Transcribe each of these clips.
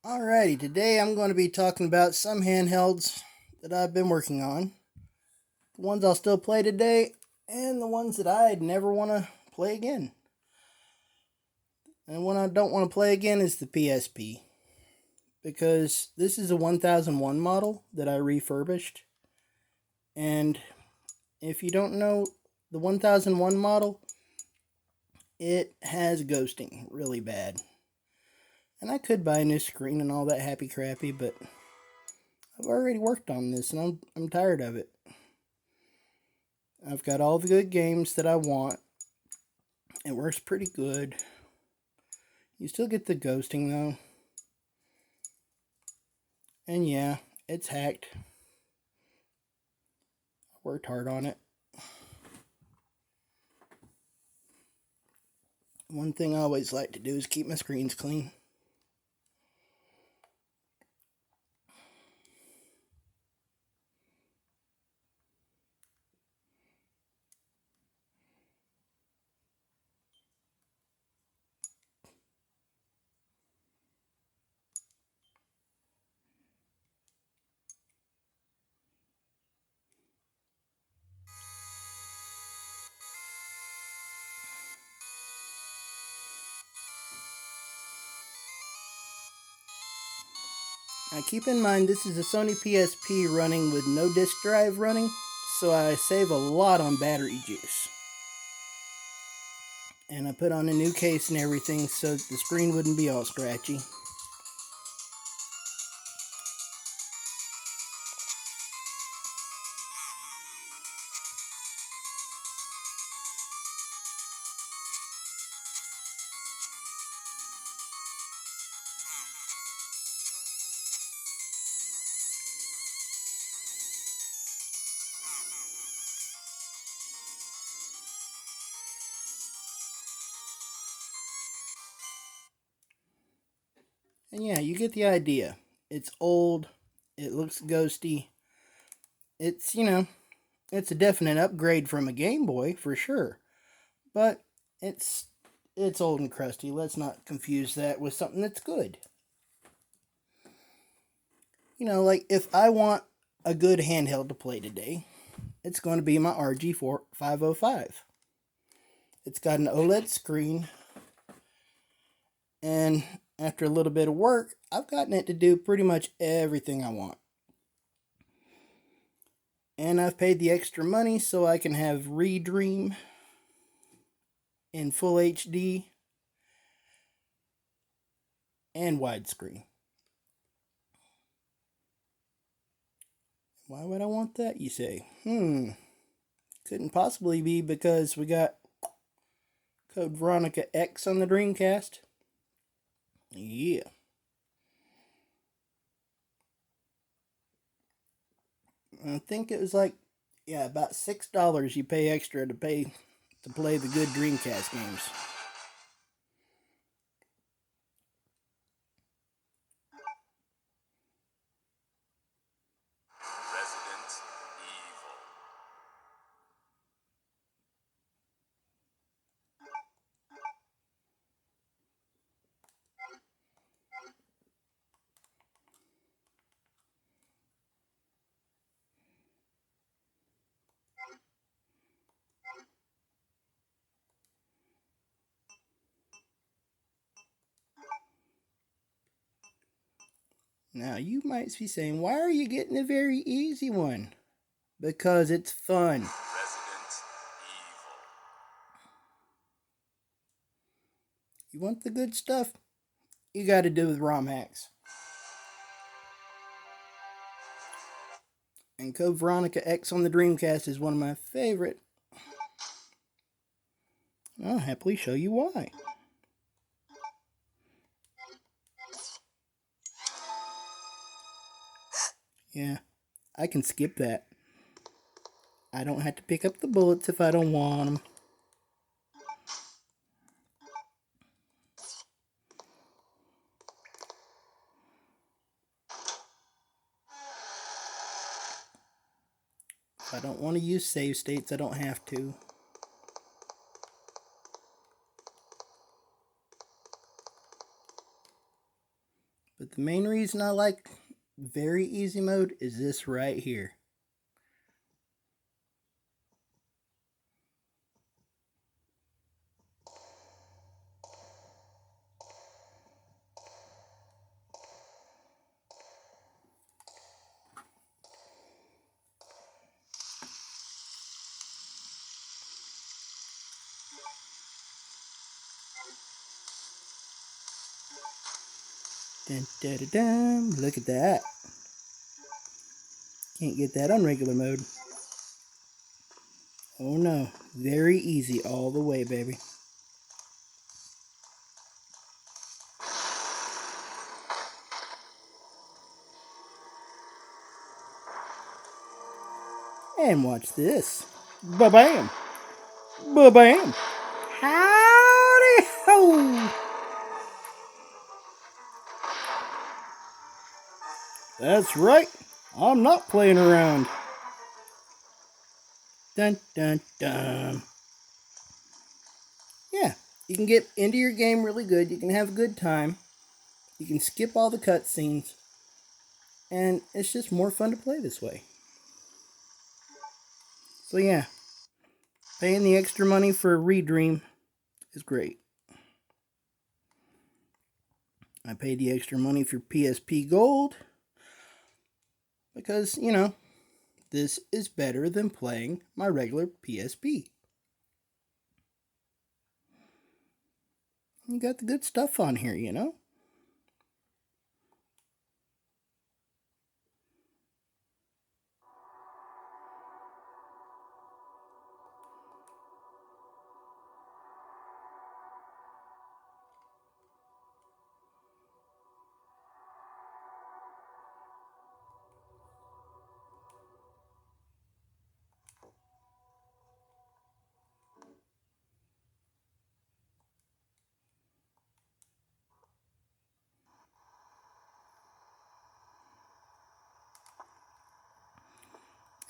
Alrighty, today I'm going to be talking about some handhelds that I've been working on. The ones I'll still play today, and the ones that I'd never want to play again. And one I don't want to play again is the PSP. Because this is a 1001 model that I refurbished. And if you don't know the 1001 model, it has ghosting really bad. And I could buy a new screen and all that happy crappy, but I've already worked on this and I'm tired of it. I've got all the good games that I want. It works pretty good. You still get the ghosting though. And yeah, it's hacked. I worked hard on it. One thing I always like to do is keep my screens clean. Now keep in mind this is a Sony PSP running with no disk drive running, so I save a lot on battery juice. And I put on a new case and everything so the screen wouldn't be all scratchy. And yeah, you get the idea. It's old, it looks ghosty. It's, it's a definite upgrade from a Game Boy for sure. But it's old and crusty. Let's not confuse that with something that's good. Like if I want a good handheld to play today, it's going to be my RG505. It's got an OLED screen, and after a little bit of work, I've gotten it to do pretty much everything I want. And I've paid the extra money so I can have Redream in full HD and widescreen. Why would I want that, you say? Couldn't possibly be because we got Code Veronica X on the Dreamcast. Yeah. I think it was like, about $6 you pay extra to play the good Dreamcast games. Now, you might be saying, why are you getting a very easy one? Because it's fun. You want the good stuff? You got to do with ROM hacks. And Code Veronica X on the Dreamcast is one of my favorite. I'll happily show you why. Yeah, I can skip that. I don't have to pick up the bullets if I don't want them. If I don't want to use save states, I don't have to. But the main reason I like very easy mode is this right here. Dun, dun, dun, dun. Look at that. Can't get that on regular mode. Oh no. Very easy all the way, baby. And watch this. Ba-bam. Ba-bam. Howdy ho. That's right. I'm not playing around. Dun dun dun. Yeah, you can get into your game really good. You can have a good time. You can skip all the cutscenes. And it's just more fun to play this way. So yeah, paying the extra money for Redream is great. I paid the extra money for PSP Gold because, you know, this is better than playing my regular PSP. You got the good stuff on here, you know?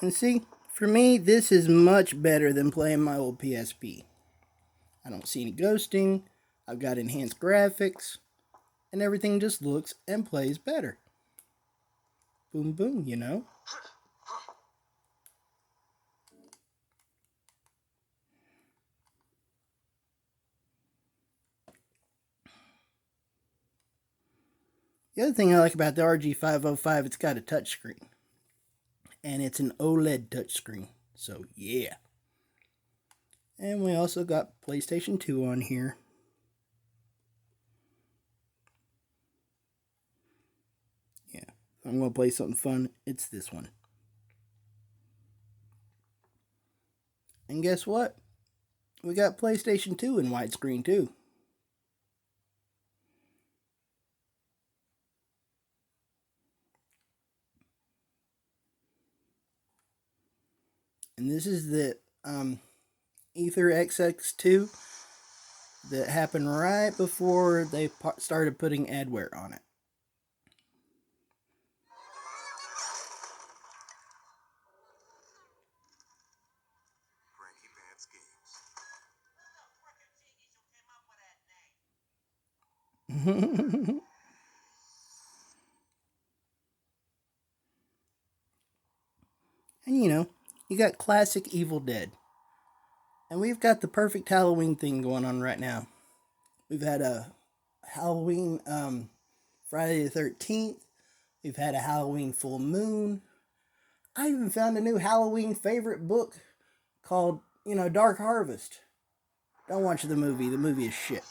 And see, for me, this is much better than playing my old PSP. I don't see any ghosting, I've got enhanced graphics, and everything just looks and plays better. Boom boom, you know? The other thing I like about the RG505, it's got a touchscreen. And it's an OLED touchscreen. So yeah. And we also got PlayStation 2 on here. Yeah. I'm going to play something fun. It's this one. And guess what? We got PlayStation 2 in widescreen too. And this is the Ether XX2 that happened right before they started putting adware on it. And you know, you got classic Evil Dead. And we've got the perfect Halloween thing going on right now. We've had a Halloween Friday the 13th. We've had a Halloween full moon. I even found a new Halloween favorite book called, you know, Dark Harvest. Don't watch the movie. The movie is shit.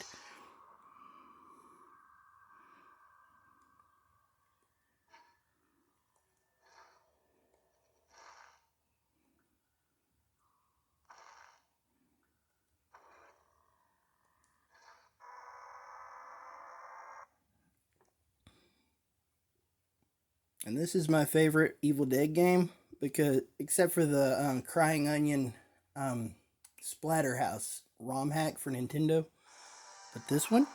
And this is my favorite Evil Dead game because, except for the Crying Onion Splatterhouse ROM hack for Nintendo, but this one,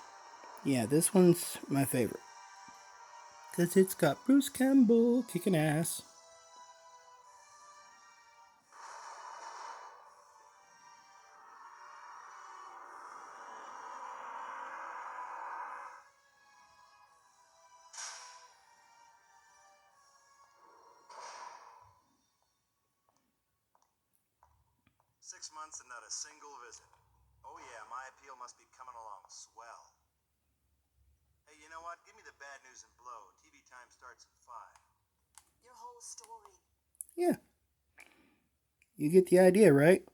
yeah, this one's my favorite because it's got Bruce Campbell kicking ass. 6 months and not a single visit. Oh yeah, my appeal must be coming along swell. Hey, you know what? Give me the bad news and blow. TV time starts at 5. Your whole story. Yeah. You get the idea, right?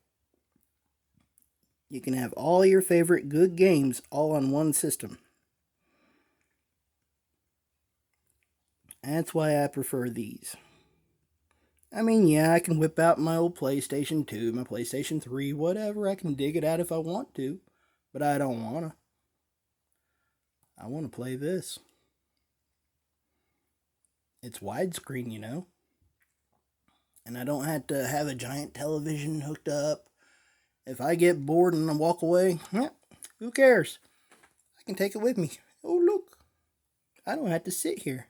You can have all your favorite good games all on one system. That's why I prefer these. I mean, yeah, I can whip out my old PlayStation 2, my PlayStation 3, whatever. I can dig it out if I want to. But I don't want to. I want to play this. It's widescreen, you know. And I don't have to have a giant television hooked up. If I get bored and I walk away, who cares? I can take it with me. Oh, look. I don't have to sit here.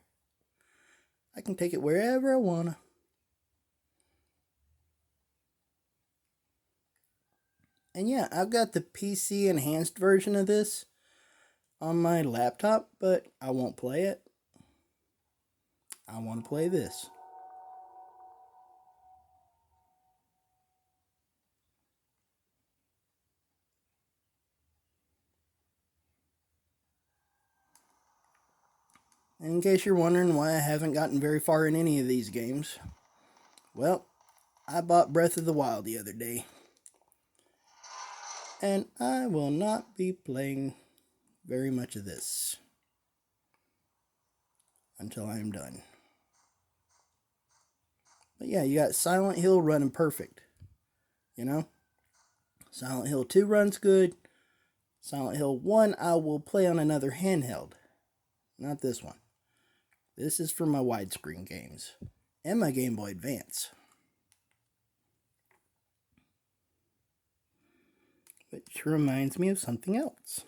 I can take it wherever I want to. And yeah, I've got the PC enhanced version of this on my laptop, but I won't play it. I want to play this. And in case you're wondering why I haven't gotten very far in any of these games, well, I bought Breath of the Wild the other day. And I will not be playing very much of this until I'm done. But yeah, you got Silent Hill running perfect. You know? Silent Hill 2 runs good. Silent Hill 1 I will play on another handheld. Not this one. This is for my widescreen games. And my Game Boy Advance. Which reminds me of something else.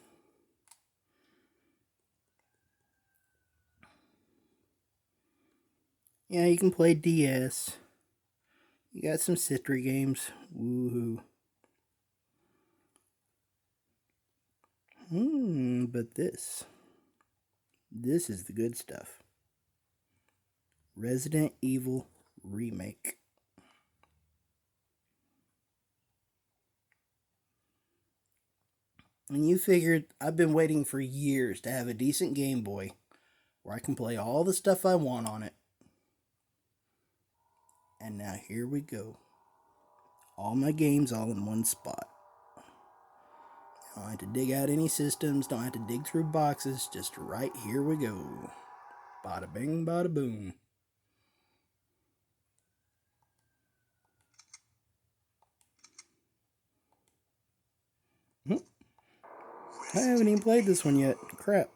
Yeah, you can play DS. You got some Citry games. Woohoo. But this is the good stuff. Resident Evil Remake. And you figured I've been waiting for years to have a decent Game Boy where I can play all the stuff I want on it. And now here we go. All my games all in one spot. Don't have to dig out any systems, don't have to dig through boxes, just right here we go. Bada bing, bada boom. I haven't even played this one yet. Crap.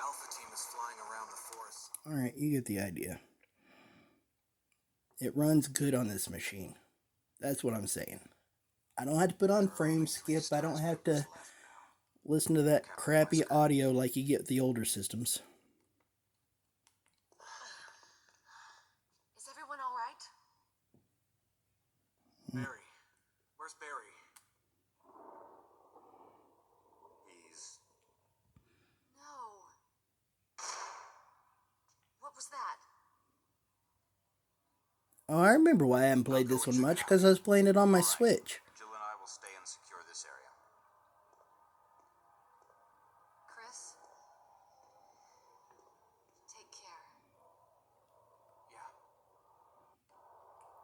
Alpha team is flying around the forest. Alright, you get the idea. It runs good on this machine. That's what I'm saying. I don't have to put on frame skip. I don't have to listen to that crappy audio like you get with the older systems. Is everyone all right? Barry. Where's Barry? He's... No. What was that? Oh, I remember why I haven't played this one much, because I was playing it on my Switch. Jill and I will stay and secure this area. Chris? Take care.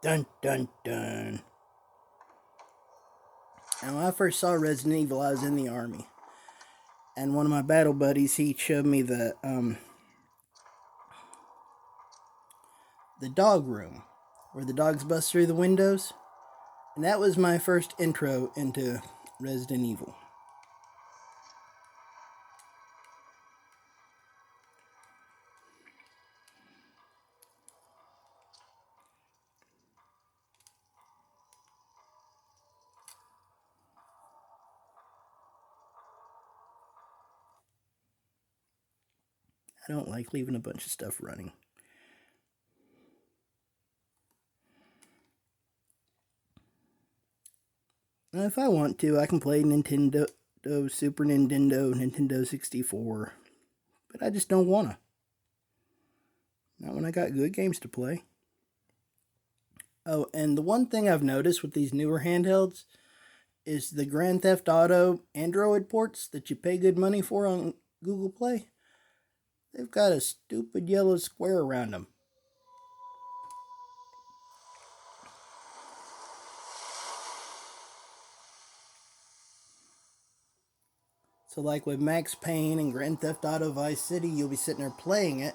Yeah. Dun, dun, dun. And when I first saw Resident Evil, I was in the army. And one of my battle buddies, he showed me the dog room, where the dogs bust through the windows. And that was my first intro into Resident Evil. I don't like leaving a bunch of stuff running. Now, if I want to, I can play Nintendo, Super Nintendo, Nintendo 64. But I just don't want to. Not when I got good games to play. Oh, and the one thing I've noticed with these newer handhelds is the Grand Theft Auto Android ports that you pay good money for on Google Play. They've got a stupid yellow square around them. So like with Max Payne and Grand Theft Auto Vice City, you'll be sitting there playing it,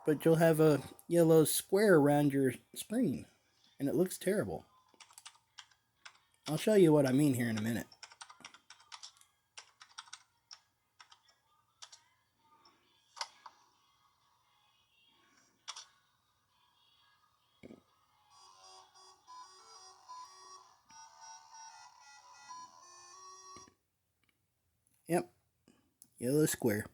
but you'll have a yellow square around your screen, and it looks terrible. I'll show you what I mean here in a minute. Yep, yellow square.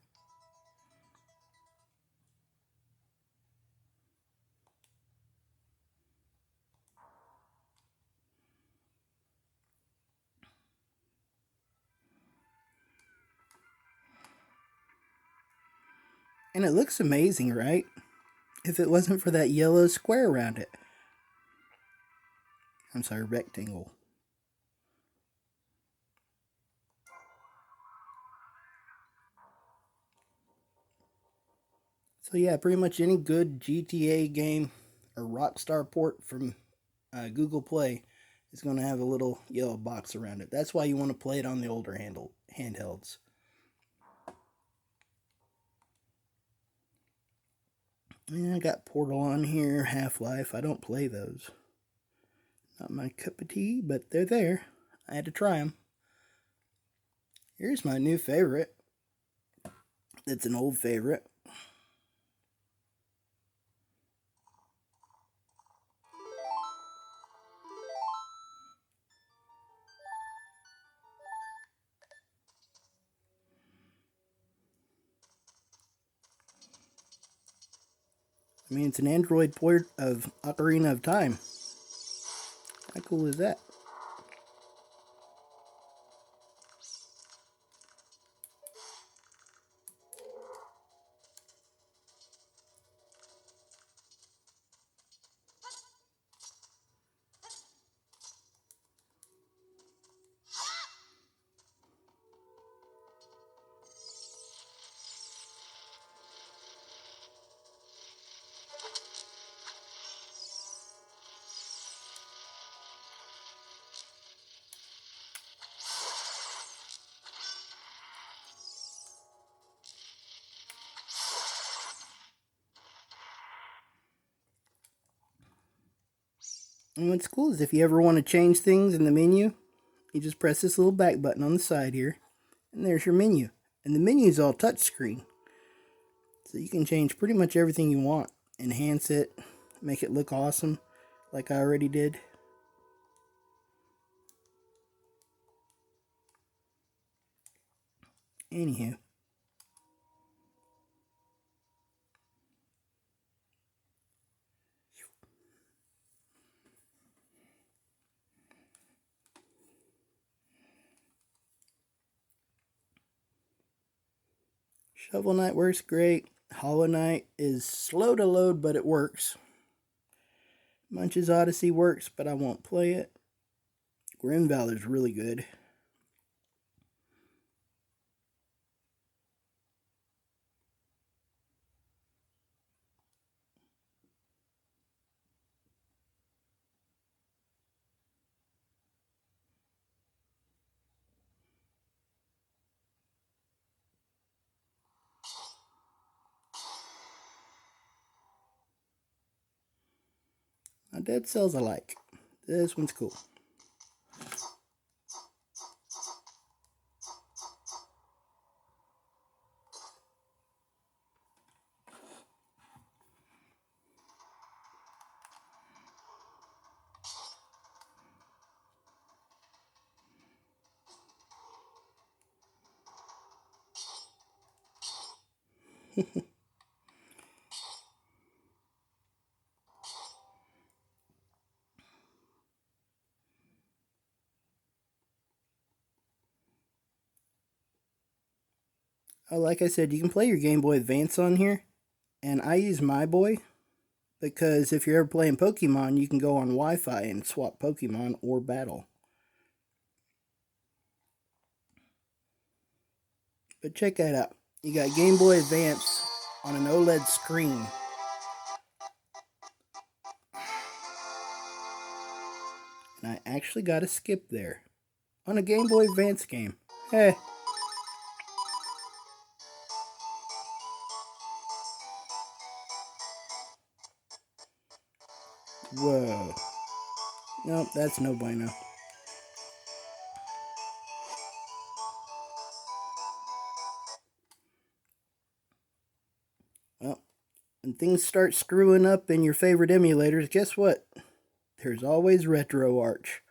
And it looks amazing, right? If it wasn't for that yellow square around it. I'm sorry, rectangle. So yeah, pretty much any good GTA game or Rockstar port from Google Play is going to have a little yellow box around it. That's why you want to play it on the older handhelds. Yeah, I got Portal on here, Half-Life. I don't play those. Not my cup of tea, but they're there. I had to try them. Here's my new favorite. It's an old favorite. I mean, it's an Android port of Ocarina of Time. How cool is that? And what's cool is if you ever want to change things in the menu, you just press this little back button on the side here, and there's your menu. And the menu is all touchscreen. So you can change pretty much everything you want. Enhance it, make it look awesome, like I already did. Anywho. Shovel Knight works great. Hollow Knight is slow to load, but it works. Munch's Odyssey works, but I won't play it. Grim Valor's really good. Now, Dead Cells I like. This one's cool. like I said, you can play your Game Boy Advance on here. And I use my boy because if you're ever playing Pokemon, you can go on Wi-Fi and swap Pokemon or battle. But check that out. You got Game Boy Advance on an OLED screen. And I actually got a skip there on a Game Boy Advance game. Hey. Whoa. Nope, that's no bueno. Well, when things start screwing up in your favorite emulators, guess what? There's always RetroARCH.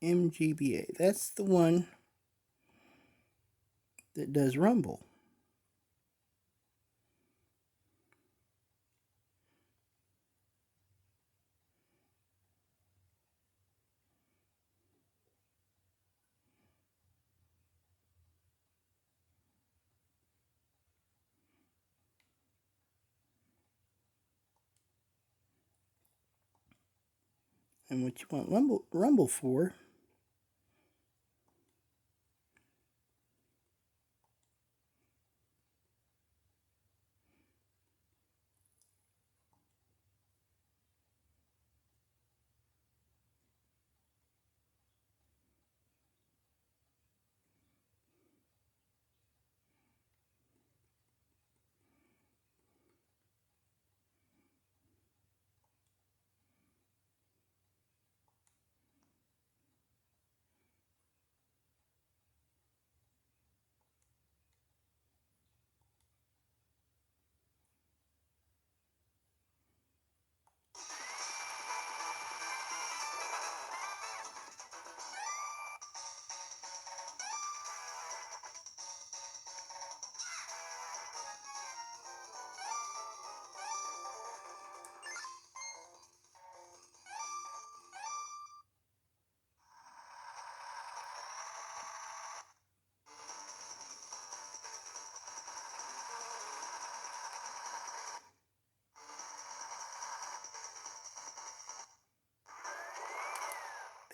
mGBA. That's the one that does rumble. And what you want rumble for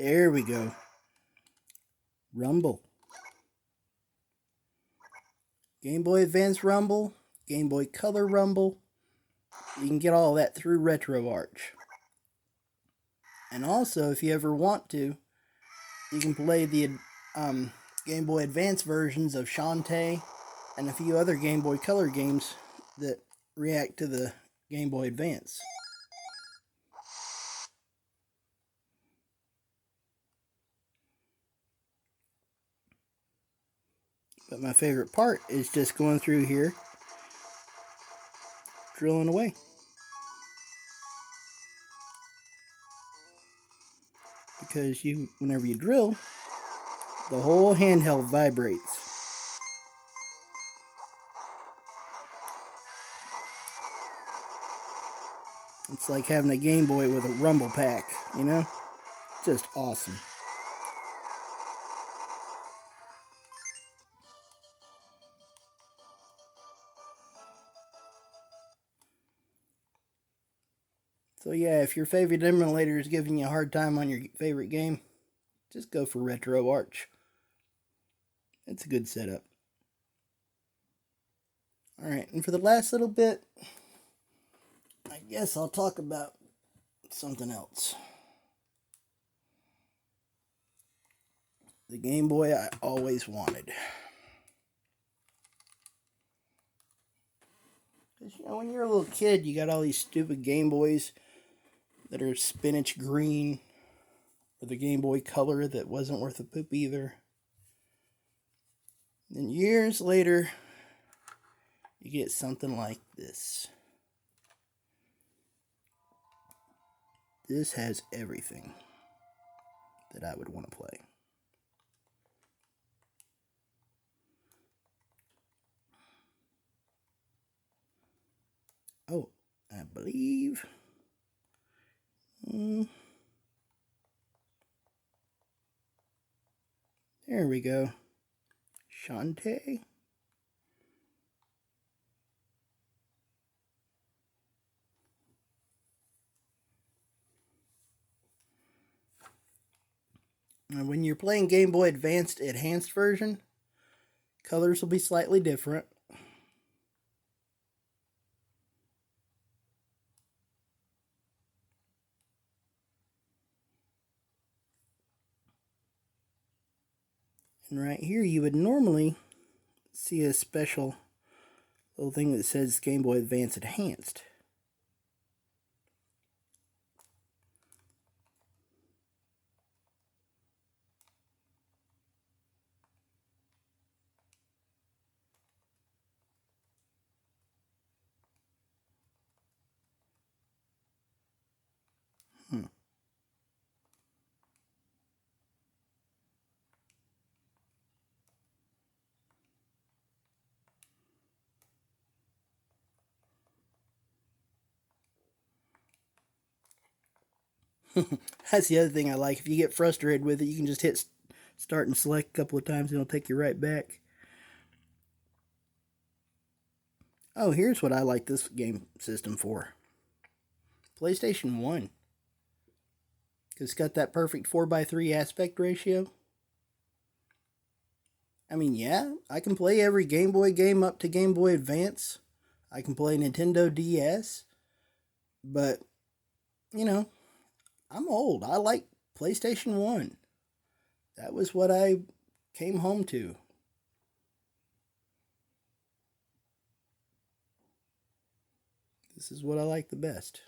there we go. Rumble. Game Boy Advance Rumble, Game Boy Color Rumble. You can get all that through RetroARCH. And also, if you ever want to, you can play the Game Boy Advance versions of Shantae and a few other Game Boy Color games that react to the Game Boy Advance. But my favorite part is just going through here, drilling away. Because whenever you drill, the whole handheld vibrates. It's like having a Game Boy with a rumble pack, you know? Just awesome. So yeah, if your favorite emulator is giving you a hard time on your favorite game, just go for RetroARCH. It's a good setup. Alright, and for the last little bit, I guess I'll talk about something else. The Game Boy I always wanted. Because, you know, when you're a little kid, you got all these stupid Game Boys that are spinach green or the Game Boy Color that wasn't worth a poop either. Then years later, you get something like this. This has everything that I would want to play. Oh, I believe. There we go. Shantae. Now, when you're playing Game Boy Advanced Enhanced version, colors will be slightly different. And right here, you would normally see a special little thing that says Game Boy Advance Enhanced. That's the other thing I like. If you get frustrated with it, you can just hit start and select a couple of times and it'll take you right back. Oh, here's what I like this game system for. PlayStation 1. Because it's got that perfect 4:3 aspect ratio. I mean, yeah, I can play every Game Boy game up to Game Boy Advance. I can play Nintendo DS. But, you know, I'm old. I like PlayStation 1. That was what I came home to. This is what I like the best.